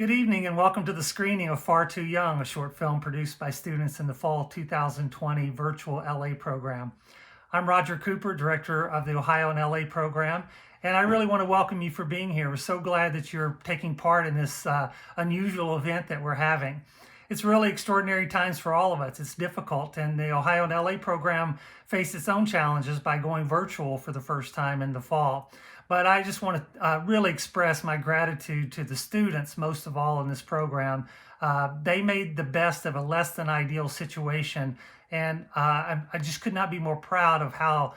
Good evening and welcome to the screening of Far Too Young, a short film produced by students in the fall 2020 virtual LA program. I'm Roger Cooper, director of the Ohio and LA program, and I really want to welcome you for being here. We're so glad that you're taking part in this unusual event that we're having. It's really extraordinary times for all of us. It's difficult, and the Ohio and LA program faced its own challenges by going virtual for the first time in the fall. But I just want to really express my gratitude to the students, most of all in this program. They made the best of a less than ideal situation, and I just could not be more proud of how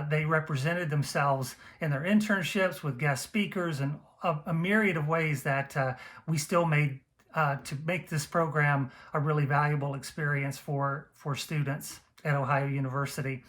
they represented themselves in their internships with guest speakers and a myriad of ways that we still made to make this program a really valuable experience for students at Ohio University.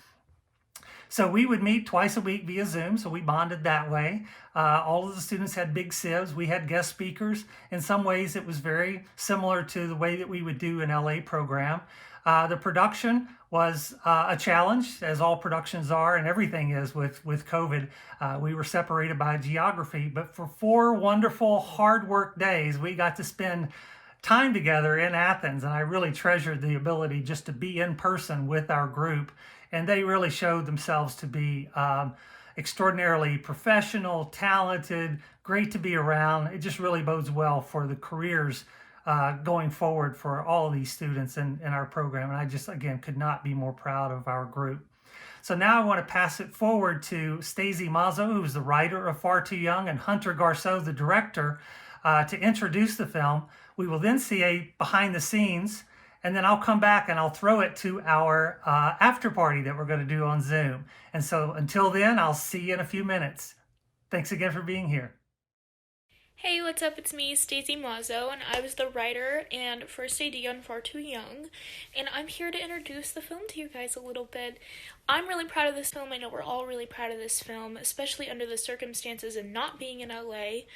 So we would meet twice a week via Zoom, so we bonded that way. All of the students had big sieves. We had guest speakers. In some ways, it was very similar to the way that we would do an LA program. The production was a challenge, as all productions are, and everything is with COVID. We were separated by geography, but for 4 wonderful, hard work days, we got to spend time together in Athens, and I really treasured the ability just to be in person with our group. And they really showed themselves to be extraordinarily professional, talented, great to be around. It just really bodes well for the careers going forward for all of these students in our program. And I just, again, could not be more proud of our group. So now I want to pass it forward to Stacey Mazzo, who's the writer of Far Too Young, and Hunter Garceau, the director, to introduce the film. We will then see a behind the scenes, and then I'll come back and I'll throw it to our after party that we're going to do on Zoom. And so until then, I'll see you in a few minutes. Thanks again for being here. Hey, what's up? It's me, Stacey Mazzo, and I was the writer and first AD on Far Too Young, and I'm here to introduce the film to you guys a little bit. I'm really proud of this film. I know we're all really proud of this film, especially under the circumstances of not being in LA,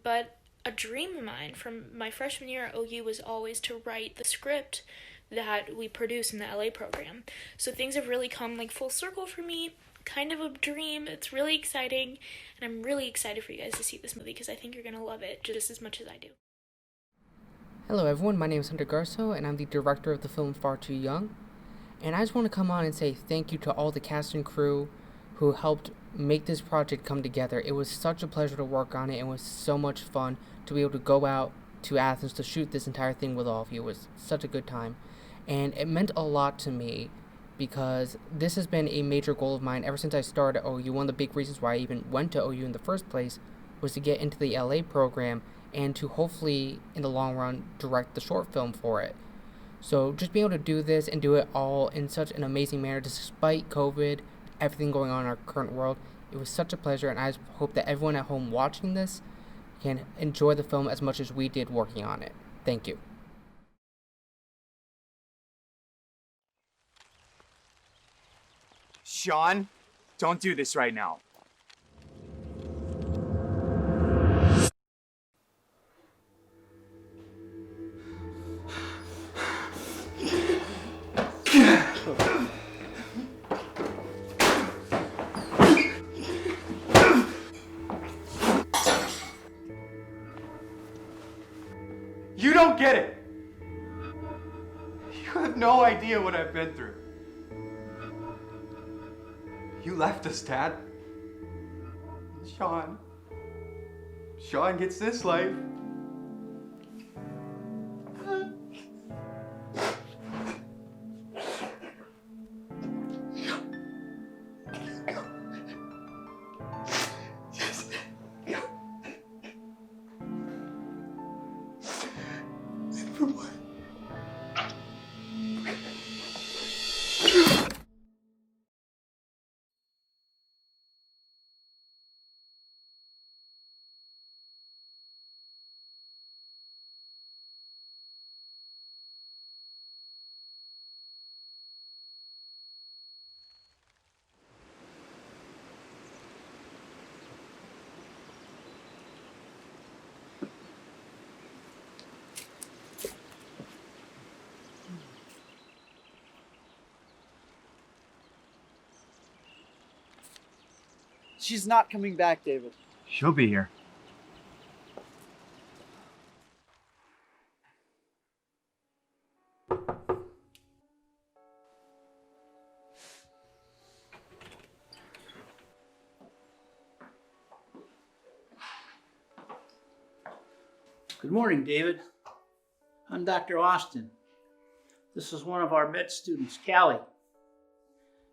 but a dream of mine from my freshman year at OU was always to write the script that we produce in the LA program. So things have really come like full circle for me. Kind of a dream. It's really exciting, and I'm really excited for you guys to see this movie because I think you're gonna love it just as much as I do. Hello everyone, my name is Hunter Garceau, and I'm the director of the film Far Too Young. And I just want to come on and say thank you to all the cast and crew who helped make this project come together. It was such a pleasure to work on it. It was so much fun to be able to go out to Athens to shoot this entire thing with all of you. It was such a good time. And it meant a lot to me because this has been a major goal of mine ever since I started at OU. One of the big reasons why I even went to OU in the first place was to get into the LA program and to hopefully, in the long run, direct the short film for it. So just being able to do this and do it all in such an amazing manner, despite COVID, everything going on in our current world, it was such a pleasure, and I just hope that everyone at home watching this can enjoy the film as much as we did working on it. Thank you. Sean, don't do this right now. You don't get it. You have no idea what I've been through. You left us, Dad. Sean gets this life. For what? She's not coming back, David. She'll be here. Good morning, David. I'm Dr. Austin. This is one of our med students, Callie.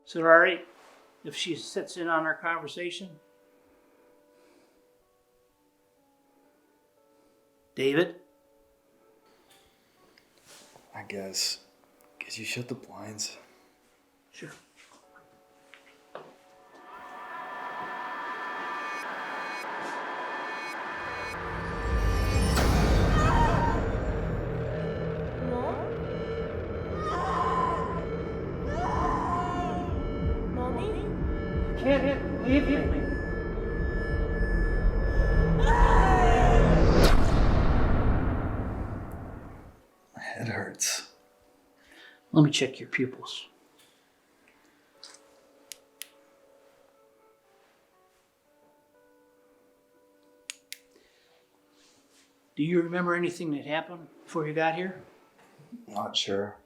Is it all right if she sits in on our conversation? David? I guess. Could you shut the blinds? Sure. Can't leave me. My head hurts. Let me check your pupils. Do you remember anything that happened before you got here? Not sure.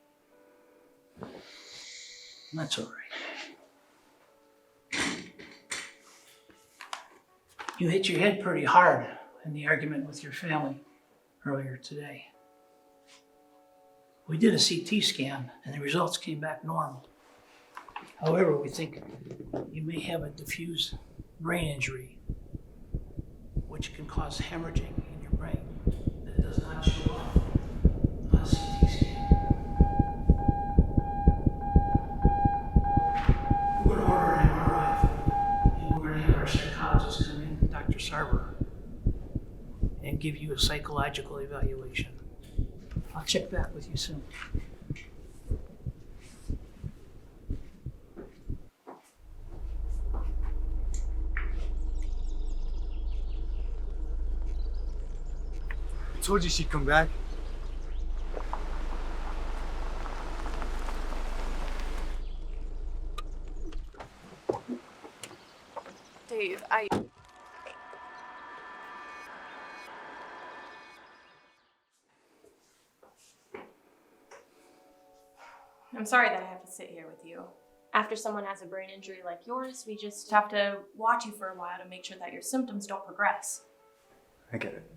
That's all right. You hit your head pretty hard in the argument with your family earlier today. We did a CT scan and the results came back normal. However, we think you may have a diffuse brain injury, which can cause hemorrhaging in your brain that does not show up on a CT scan. We're going to order an MRI, and we're going to have our psychologist come in, Dr. Sarber, and give you a psychological evaluation. I'll check back with you soon. I told you she'd come back. Dave, I'm sorry that I have to sit here with you. After someone has a brain injury like yours, we just have to watch you for a while to make sure that your symptoms don't progress. I get it.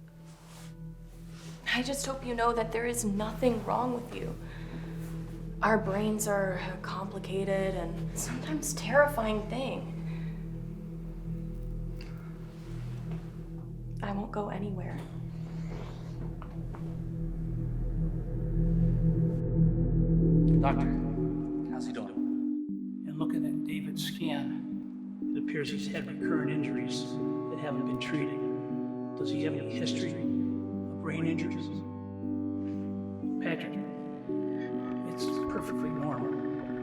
I just hope you know that there is nothing wrong with you. Our brains are a complicated and sometimes terrifying thing. I won't go anywhere. Doctor, how's he doing? And looking at David's scan, it appears he's had recurrent injuries that haven't been treated. Does he have any history of brain injuries? Patrick, it's perfectly normal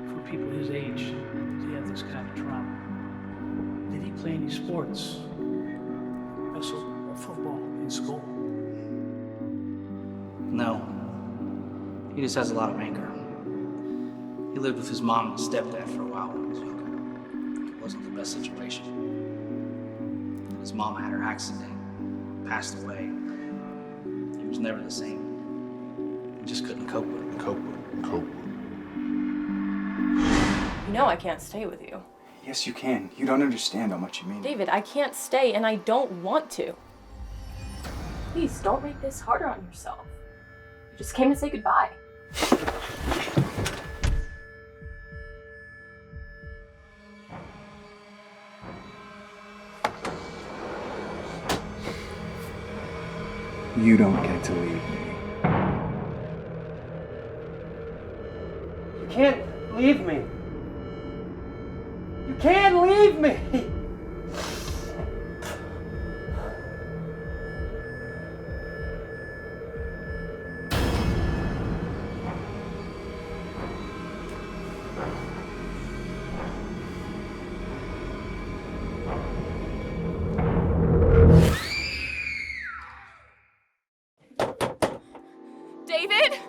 for people his age to have this kind of trauma. Did he play any sports, wrestle or football in school? No. He just has a lot of anger. He lived with his mom and stepdad for a while when he was younger. It wasn't the best situation. His mom had her accident, passed away. He was never the same. He just couldn't cope with it. You know I can't stay with you. Yes, you can. You don't understand how much you mean. David, I can't stay and I don't want to. Please don't make this harder on yourself. You just came to say goodbye. You don't get to leave me. You can't leave me. You can't leave me. David?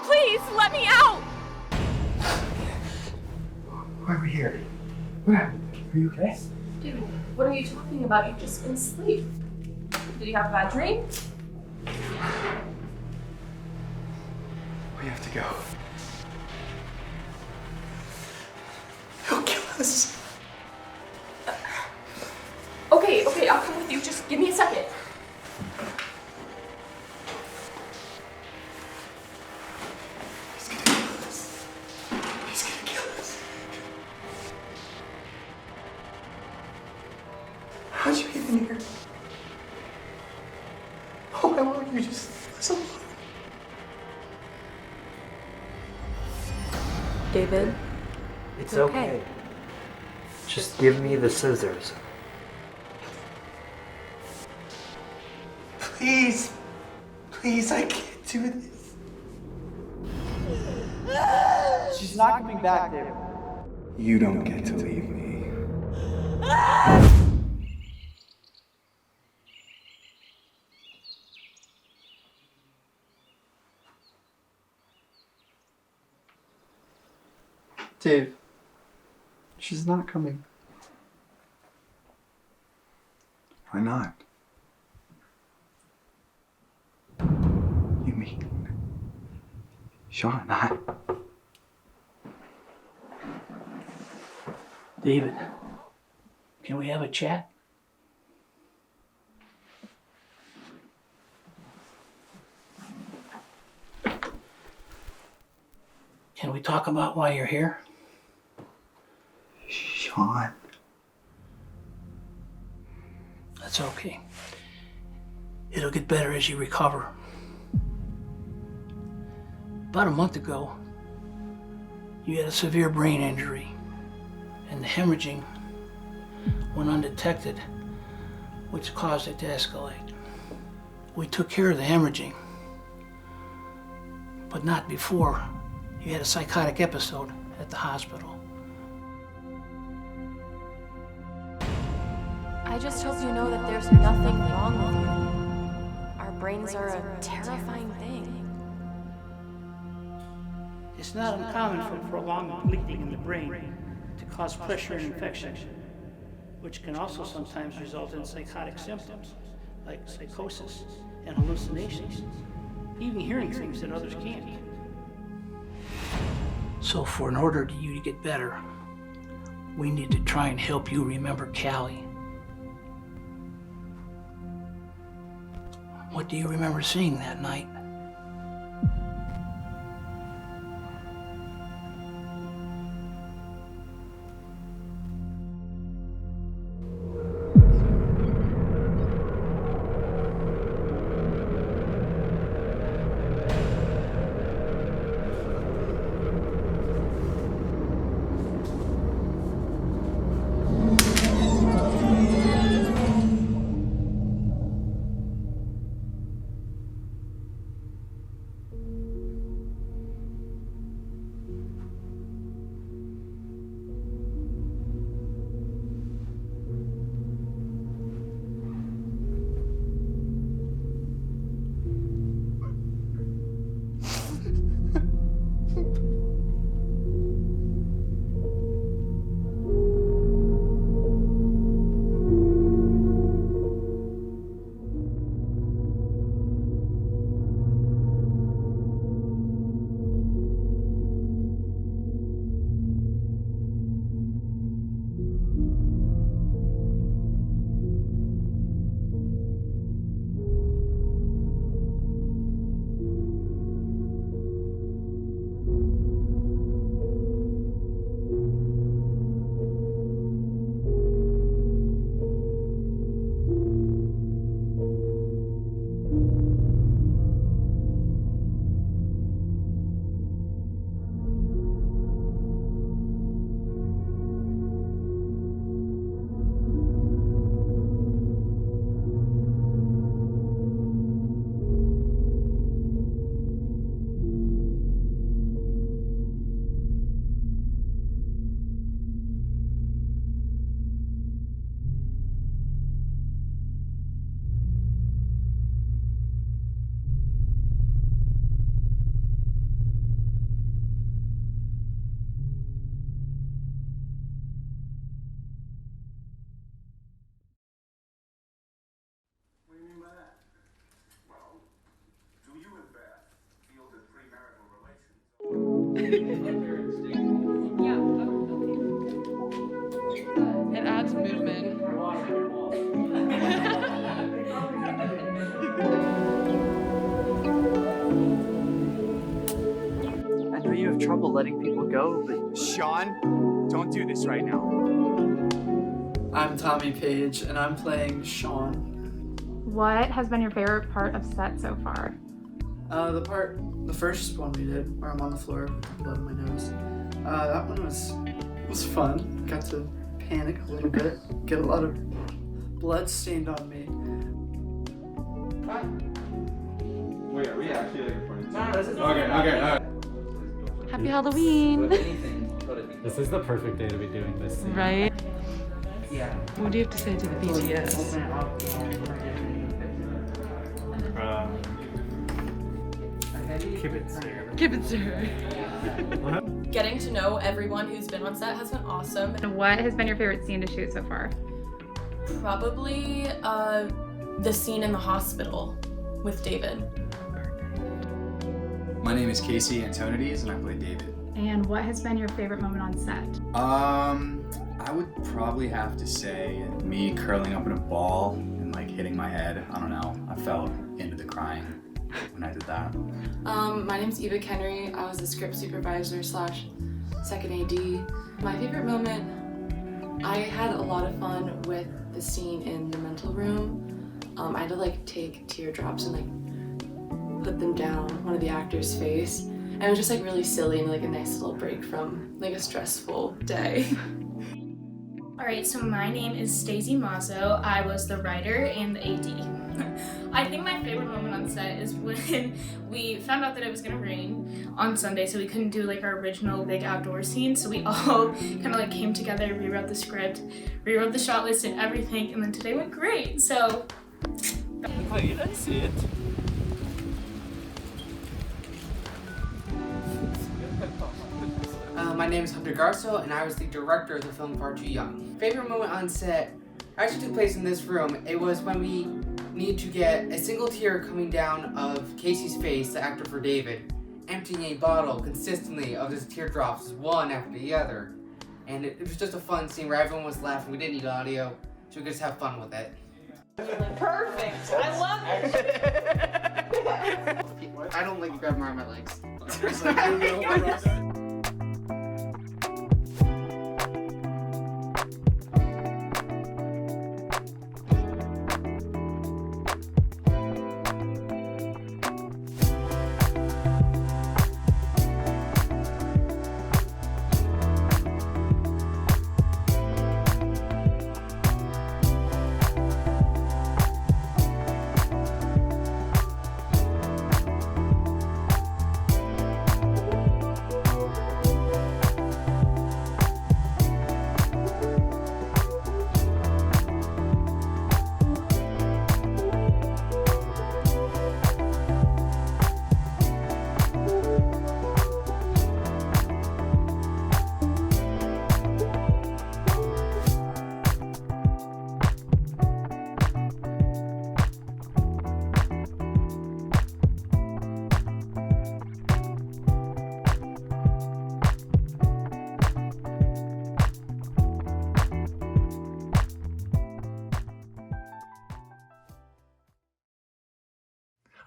Please, let me out! Why are we here? What happened? Are you okay? Dude, what are you talking about? You've just been asleep. Did you have a bad dream? We have to go. He'll kill us. Okay, I'll come with you. Just give me a second. David. It's Okay. okay. Just give me the scissors. Please. Please, I can't do this. She's not coming back, David. You don't get to leave me. Dave, she's not coming. Why not? You mean Sean and I? David, can we have a chat? Can we talk about why you're here? Sean. That's okay. It'll get better as you recover. About a month ago, you had a severe brain injury, and the hemorrhaging went undetected, which caused it to escalate. We took care of the hemorrhaging, but not before you had a psychotic episode at the hospital. I just hope you know that there's nothing wrong with you. Our brains are a terrifying thing. It's not uncommon for prolonged bleeding in the brain to cause pressure and infection, which can also sometimes result in psychotic symptoms like psychosis and hallucinations, even hearing things that others can't. So in order for you to get better, we need to try and help you remember Callie. What do you remember seeing that night? It adds movement. I know you have trouble letting people go, but Sean, don't do this right now. I'm Tommy Page, and I'm playing Sean. What has been your favorite part of set so far? The first one we did, where I'm on the floor, blood in my nose. That one was fun. Got to panic a little bit, get a lot of blood stained on me. Wait, are we actually like recording? No, this is Okay. Happy Halloween! This is the perfect day to be doing this scene. Right? Yeah. What do you have to say to the BTS? Open it up and Keep it serious. Give it to her. Getting to know everyone who's been on set has been awesome. What has been your favorite scene to shoot so far? Probably the scene in the hospital with David. My name is Casey Antonides and I play David. And what has been your favorite moment on set? I would probably have to say me curling up in a ball and like hitting my head. I don't know. I fell into the crying when I did that. My name's Eva Kenry. I was the script supervisor / second AD. My favorite moment, I had a lot of fun with the scene in the mental room. I had to like take teardrops and like put them down one of the actors' face. And it was just like really silly and like a nice little break from like a stressful day. Alright, so my name is Stacey Mazzo. I was the writer and the AD. I think my favorite moment on set is when we found out that it was gonna rain on Sunday, so we couldn't do like our original big outdoor scene, so we all kind of like came together, rewrote the script, rewrote the shot list and everything, and then today went great, so... Oh, you didn't see it. My name is Hunter Garso, and I was the director of the film Far Too Young. Favorite moment on set actually took place in this room. It was when we needed to get a single tear coming down of Casey's face, the actor for David, emptying a bottle consistently of his teardrops, one after the other. And it was just a fun scene where everyone was laughing. We didn't need audio, so we could just have fun with it. Perfect! I love it! I don't like to grab my legs.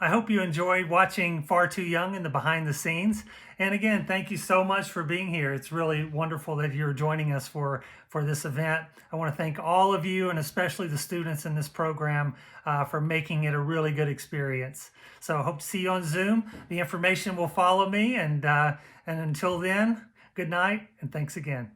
I hope you enjoyed watching Far Too Young in the behind the scenes. And again, thank you so much for being here. It's really wonderful that you're joining us for this event. I want to thank all of you, and especially the students in this program, for making it a really good experience. So I hope to see you on Zoom. The information will follow me, and until then, good night, and thanks again.